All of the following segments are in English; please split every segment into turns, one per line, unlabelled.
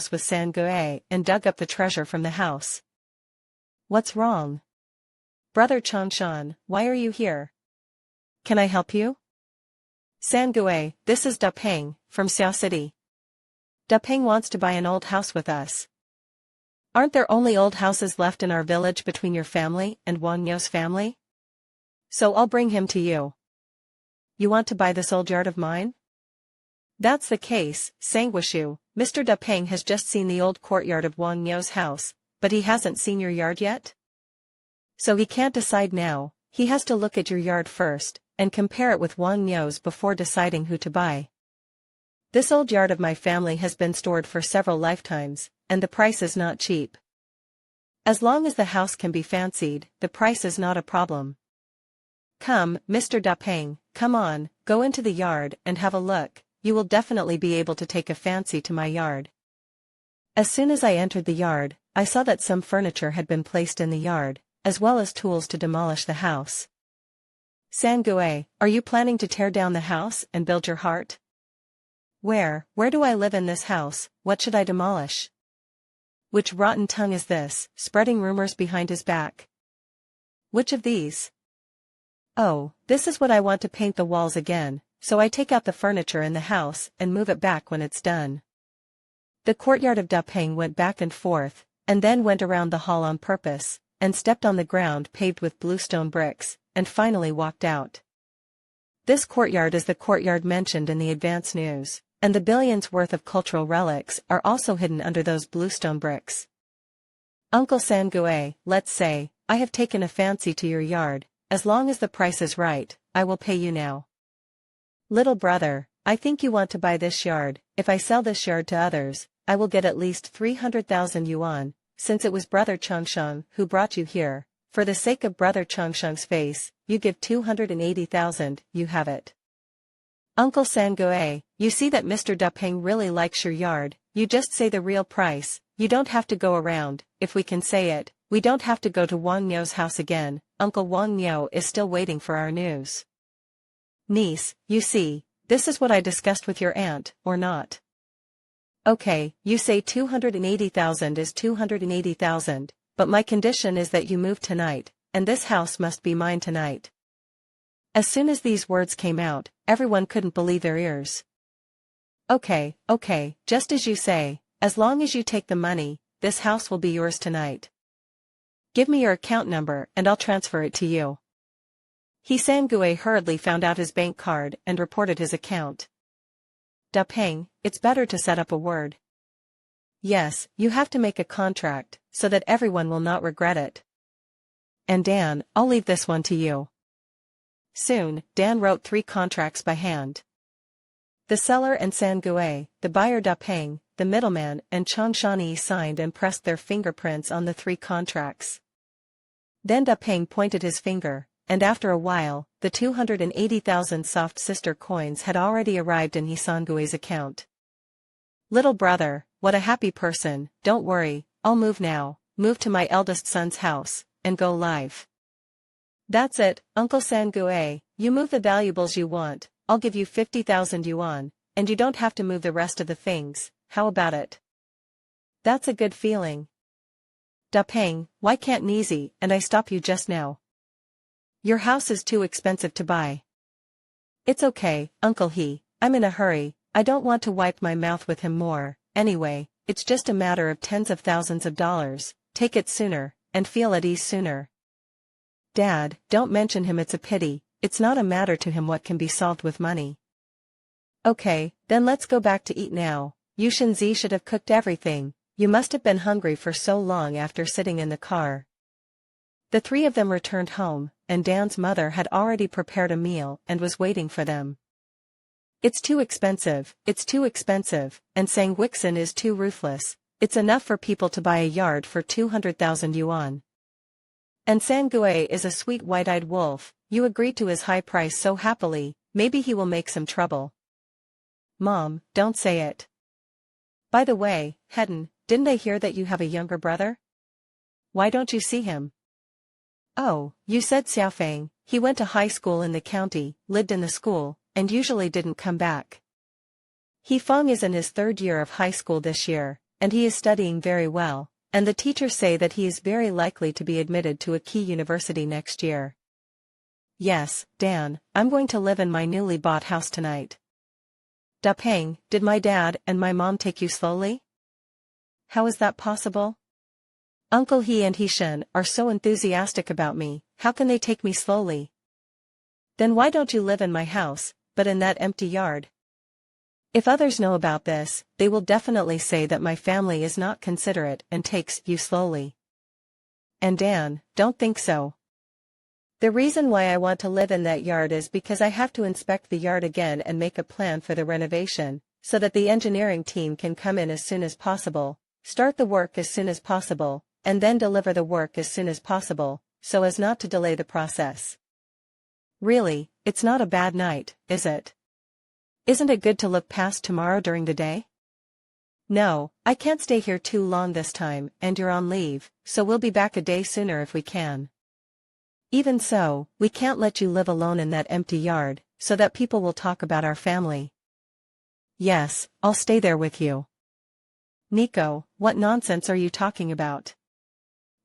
with Sangue and dug up the treasure from the house. What's wrong? Brother Changshan, why are you here? Can I help you? Sangue, this is Da Peng, from Xiao City. Da Peng wants to buy an old house with us. Aren't there only old houses left in our village between your family and Wang Yo's family? So I'll bring him to you. You want to buy this old yard of mine? That's the case, Sanguishu. Mr. Da Peng has just seen the old courtyard of Wang Yo's house, but he hasn't seen your yard yet? So he can't decide now. He has to look at your yard first, and compare it with Wang Yo's before deciding who to buy. This old yard of my family has been stored for several lifetimes, and the price is not cheap. As long as the house can be fancied, the price is not a problem. Come, Mr. Da Peng, come on, go into the yard and have a look. You will definitely be able to take a fancy to my yard. As soon as I entered the yard, I saw that some furniture had been placed in the yard, as well as tools to demolish the house. Sangue, are you planning to tear down the house and build your heart? Where do I live in this house? What should I demolish? Which rotten tongue is this, spreading rumors behind his back? Which of these? Oh, this is what I want to paint the walls again, so I take out the furniture in the house and move it back when it's done. The courtyard of Da Peng went back and forth, and then went around the hall on purpose, and stepped on the ground paved with bluestone bricks, and finally walked out. This courtyard is the courtyard mentioned in the advance news, and the billions worth of cultural relics are also hidden under those bluestone bricks. Uncle Sangue, let's say, I have taken a fancy to your yard. As long as the price is right, I will pay you now. Little brother, I think you want to buy this yard. If I sell this yard to others, I will get at least 300,000 yuan, since it was Brother Changshan who brought you here. For the sake of Brother Changshan's face, you give 280,000, you have it. Uncle Sangue, you see that Mr. Da Peng really likes your yard. You just say the real price. You don't have to go around. If we can say it, we don't have to go to Wang Yo's house again. Uncle Wang Yo is still waiting for our news. Niece, you see, this is what I discussed with your aunt, or not? Okay, you say 280,000 is 280,000, but my condition is that you move tonight, and this house must be mine tonight. As soon as these words came out, everyone couldn't believe their ears. Okay, just as you say, as long as you take the money, this house will be yours tonight. Give me your account number and I'll transfer it to you. Sangue hurriedly found out his bank card and reported his account. Da Peng, it's better to set up a word. Yes, you have to make a contract, so that everyone will not regret it. And Dan, I'll leave this one to you. Soon, Dan wrote 3 contracts by hand. The seller and Sangue, the buyer Da Peng, the middleman and Changshan signed and pressed their fingerprints on the 3 contracts. Then Da Peng pointed his finger, and after a while, the 280,000 soft sister coins had already arrived in Sangue's account. Little brother, what a happy person, don't worry, I'll move now, move to my eldest son's house, and go live. That's it, Uncle Sangue, you move the valuables you want, I'll give you 50,000 yuan, and you don't have to move the rest of the things. How about it? That's a good feeling. Da Peng, why can't Nizi and I stop you just now? Your house is too expensive to buy. It's okay, Uncle I'm in a hurry, I don't want to wipe my mouth with him more, anyway, it's just a matter of tens of thousands of dollars, take it sooner, and feel at ease sooner. Dad, don't mention him, it's a pity, it's not a matter to him what can be solved with money. Okay, then let's go back to eat now. Yushinzi should have cooked everything. You must have been hungry for so long after sitting in the car. The 3 of them returned home, and Dan's mother had already prepared a meal and was waiting for them. It's too expensive, and Sangwixen is too ruthless. It's enough for people to buy a yard for 200,000 yuan. And Sangue is a sweet white-eyed wolf. You agreed to his high price so happily, maybe he will make some trouble. Mom, don't say it. By the way, Hedden, didn't I hear that you have a younger brother? Why don't you see him? Oh, you said Xiaofeng. He went to high school in the county, lived in the school, and usually didn't come back. He Feng is in his 3rd year of high school this year, and he is studying very well, and the teachers say that he is very likely to be admitted to a key university next year. Yes, Dan, I'm going to live in my newly bought house tonight. Dapeng, did my dad and my mom take you slowly? How is that possible? Uncle He and He-shen are so enthusiastic about me, how can they take me slowly? Then why don't you live in my house, but in that empty yard? If others know about this, they will definitely say that my family is not considerate and takes you slowly. And Dan, don't think so. The reason why I want to live in that yard is because I have to inspect the yard again and make a plan for the renovation, so that the engineering team can come in as soon as possible, start the work as soon as possible, and then deliver the work as soon as possible, so as not to delay the process. Really, it's not a bad night, is it? Isn't it good to look past tomorrow during the day? No, I can't stay here too long this time, and you're on leave, so we'll be back a day sooner if we can. Even so, we can't let you live alone in that empty yard, so that people will talk about our family. Yes, I'll stay there with you. Nico, what nonsense are you talking about?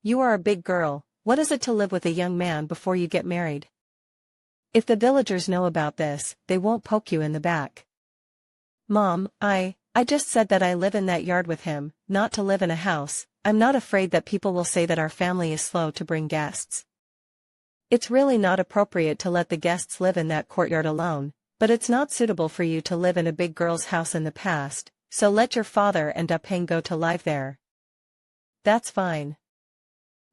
You are a big girl, what is it to live with a young man before you get married? If the villagers know about this, they won't poke you in the back. Mom, I just said that I live in that yard with him, not to live in a house. I'm not afraid that people will say that our family is slow to bring guests. It's really not appropriate to let the guests live in that courtyard alone, but it's not suitable for you to live in a big girl's house in the past, so let your father and Dapeng go to live there. That's fine.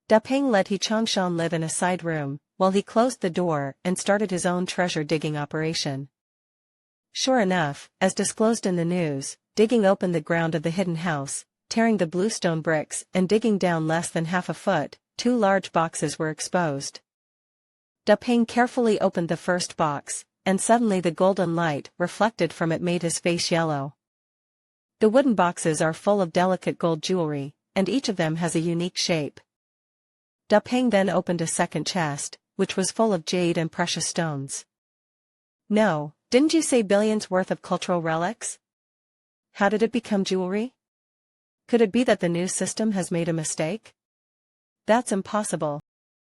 Dapeng let He Changshan live in a side room, while he closed the door and started his own treasure digging operation. Sure enough, as disclosed in the news, digging open the ground of the hidden house, tearing the bluestone bricks and digging down less than half a foot, 2 large boxes were exposed. Dapeng carefully opened the first box, and suddenly the golden light reflected from it made his face yellow. The wooden boxes are full of delicate gold jewelry, and each of them has a unique shape. Dapeng then opened a second chest, which was full of jade and precious stones. No, didn't you say billions worth of cultural relics? How did it become jewelry? Could it be that the new system has made a mistake? That's impossible.